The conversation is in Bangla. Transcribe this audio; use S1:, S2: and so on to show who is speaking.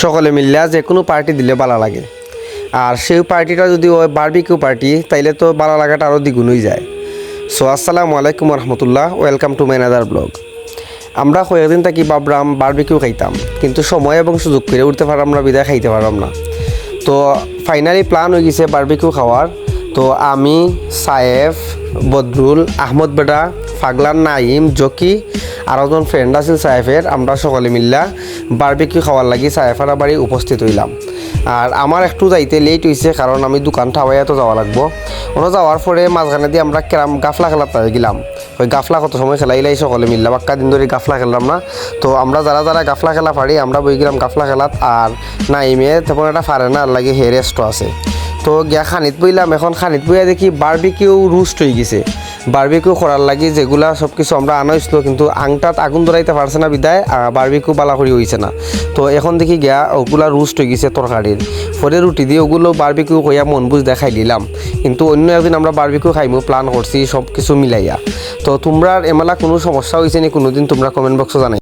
S1: সকলে মিললে যে কোনো পার্টি দিলে ভালো লাগে। আর সেই পার্টিটা যদি ওই বারবিকিউ পার্টি তাইলে তো ভালো লাগাটা আরও দ্বিগুণ হয়ে যায়। সো আসসালামু আলাইকুম রহমতুল্লাহ, welcome to my another blog. আমরা কয়েকদিন থাকি ভাবলাম বারবিকিউ খাইতাম, কিন্তু সময় এবং সুযোগ করে উঠতে পারলাম না, বিদায় খাইতে পারলাম না। তো ফাইনালি প্ল্যান হয়ে গেছে বারবিকিউ খাওয়ার। তো আমি, সায়েফ, বদরুল, আহমদ বেডা, ফাগলান, নাইম, জকি আর একজন ফ্রেন্ড আছিল সায়েফের, আমরা সকলে মিল্লা বারবিকিউ খাওয়ার লাগি সায়েফার বাড়ি উপস্থিত হইলাম। আর আমার একটু যাইতে লেট হয়েছে, কারণ আমি দোকান ঠাওয়াইয়া তো যাওয়া লাগবো। ওনা যাওয়ার পরে মাঝখানে দিয়ে আমরা কেরাম গাফলা খেলাতে গেলাম। ওই গাফলা কত সময় খেলাইলাই সকলে মিললাম, বাক্কা দিন ধরে গাফলা খেললাম না। তো আমরা যারা যারা গাফলা খেলা পারি আমরা বই গেলাম গাফলা খেলাত। আর নাইমে তেমন একটা পারে না, আর লাগে হে রেস্টও আছে। তো গিয়া খানিত বইলাম। এখন খানিত বইয়া দেখি বারবিকিউ রোস্ট হয়ে গেছে। বারবিকিউ করার লাগি যেগুলা সব কিছু আমরা আনা হয়েছিল, কিন্তু আংটাত আগুন ধরাইতে পারছে না বিদায় বারবিকিউ বালা করি হয়েছে না। তো এখন দেখি গিয়া ওগুলা রোস্ট হয়ে গেছে তরকারির পরে রুটি দিয়ে ওগুলো বারবিকিউ কইয়া মন বুঝ দেখাই দিলাম। কিন্তু অন্য একদিন আমরা বারবিকিউ খাইমু প্ল্যান করছি সব কিছু মিলাইয়া। তো তোমরা এমেলা কোনো সমস্যা হয়েছে নি কোনোদিন, তোমরা কমেন্ট বক্সে জানাই।